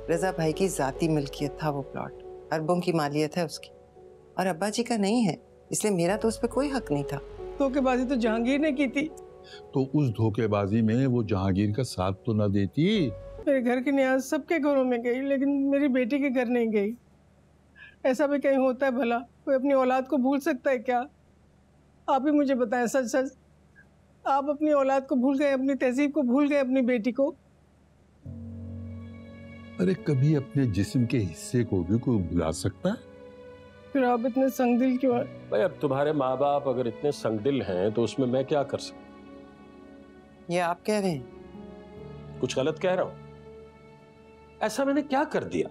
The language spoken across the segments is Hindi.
रजा भाई की जाती मिल्कियत था वो प्लॉट, अरबों की मालियत है उसकी, और अब्बा जी का नहीं है, इसलिए मेरा तो उस पर कोई हक नहीं था। धोखेबाजी तो जहांगीर ने की थी। तो उस धोखेबाजी में वो जहांगीर का साथ तो न देती। मेरे घर की न्याज सबके घरों में गई, लेकिन मेरी बेटी के घर नहीं गई। ऐसा भी कहीं होता है भला? कोई अपनी औलाद को भूल सकता है क्या? आप ही मुझे बताएं सच सच, आप अपनी औलाद को भूल गए, अपनी तहजीब को भूल गए, अपनी बेटी को? अरे कभी अपने जिस्म के हिस्से को भी कोई भुला सकता है? फिर आप इतने संगदिल क्यों हैं? भाई अब तुम्हारे माँ बाप अगर इतने संगदिल हैं तो उसमें मैं क्या कर सकता? ये आप कह रहे हैं? कुछ गलत कह रहा हूं? ऐसा मैंने क्या कर दिया?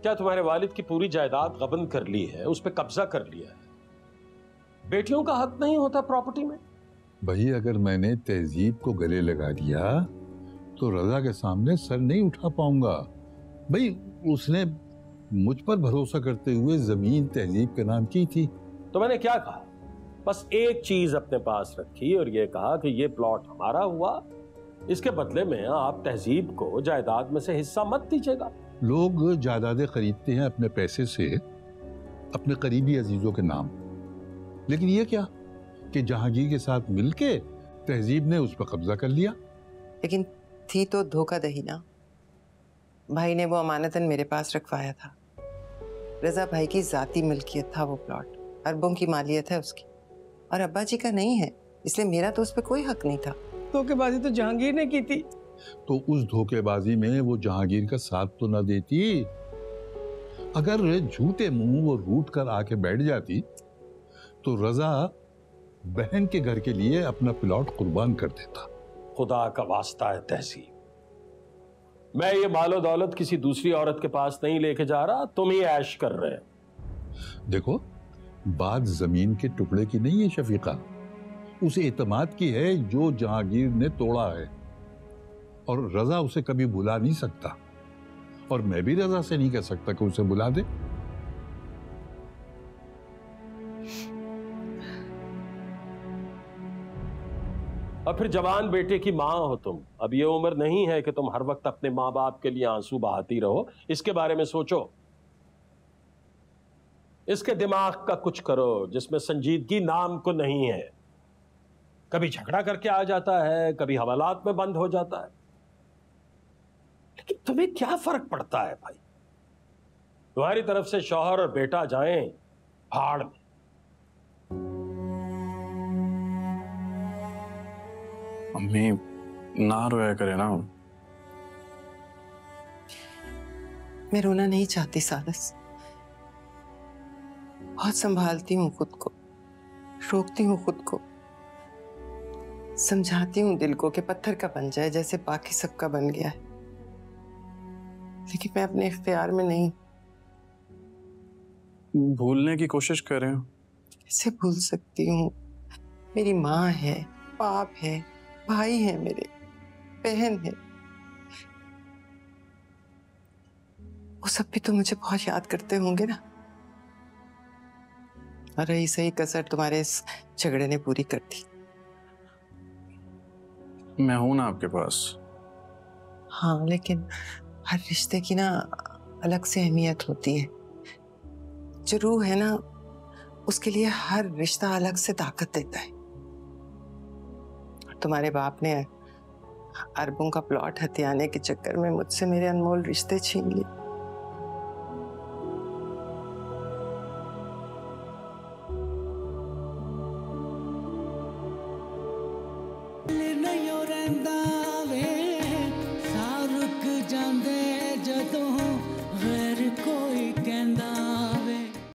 क्या तुम्हारे वालिद की पूरी जायदाद गबन कर ली है, उस पर कब्जा कर लिया है? बेटियों का हक नहीं होता प्रॉपर्टी में? भाई अगर मैंने तहजीब को गले लगा दिया तो रजा के सामने सर नहीं उठा पाऊंगा। भाई उसने मुझ पर भरोसा करते हुए जमीन तहजीब के नाम की थी। तो मैंने क्या कहा? बस एक चीज अपने पास रखी और ये कहा कि ये प्लॉट हमारा हुआ, इसके बदले में आप तहजीब को जायदाद में से हिस्सा मत दीजिएगा। लोग जायदादें खरीदते हैं अपने पैसे से, अपने करीबी अजीजों के नाम, लेकिन ये क्या कि जहांगीर के साथ मिलके तहजीब ने उस पर कब्जा कर लिया। लेकिन थी तो धोखाधड़ी ना। भाई ने वो अमानतन मेरे पास रखवाया था। रजा भाई की जाती मिल्कियत था वो प्लॉट, अरबों की मालियत है उसकी, और अब्बा जी का नहीं है, इसलिए मेरा तो उस पर कोई हक नहीं था। धोखेबाजी तो जहांगीर ने की थी। तो उस धोखेबाजी में वो जहांगीर का साथ तो न देती। अगर झूठे मुंह वो रूठ कर आके बैठ जाती तो रजा बहन के घर के लिए अपना प्लॉट कुर्बान कर देता। खुदा का वास्ता है तहसीब, मैं ये मालो दौलत किसी दूसरी औरत के पास नहीं लेके जा रहा, तुम ही ऐश कर रहे हो। देखो बात जमीन के टुकड़े की नहीं है शफीका, उस एतमाद की है जो जहांगीर ने तोड़ा है, और रजा उसे कभी भुला नहीं सकता, और मैं भी रजा से नहीं कह सकता कि उसे भुला दे। और फिर जवान बेटे की मां हो तुम, अब ये उम्र नहीं है कि तुम हर वक्त अपने मां बाप के लिए आंसू बहाती रहो। इसके बारे में सोचो, इसके दिमाग का कुछ करो जिसमें संजीदगी नाम को नहीं है। कभी झगड़ा करके आ जाता है, कभी हवालात में बंद हो जाता है, लेकिन तुम्हें क्या फर्क पड़ता है भाई? तुम्हारी तरफ से शौहर और बेटा जाएं भाड़ में। अम्मी ना रोया करे ना। मैं रोना नहीं चाहती सालस, बहुत संभालती हूँ खुद को, रोकती हूँ खुद को, समझाती हूँ दिल को कि पत्थर का बन जाए जैसे बाकी सबका बन गया है, लेकिन मैं अपने इख्तियार में नहीं। भूलने की कोशिश कर रहे हो? कैसे भूल सकती हूँ? मेरी माँ है, बाप है, भाई है, मेरे बहन है, वो सब भी तो मुझे बहुत याद करते होंगे ना। और रही सही कसर तुम्हारे इस झगड़े ने पूरी कर दी। मैं हूं ना आपके पास। हाँ, लेकिन हर रिश्ते की ना अलग से अहमियत होती है। जो रूह है ना, उसके लिए हर रिश्ता अलग से ताकत देता है। तुम्हारे बाप ने अरबों का प्लॉट हथियाने के चक्कर में मुझसे मेरे अनमोल रिश्ते छीन लिए। नहीं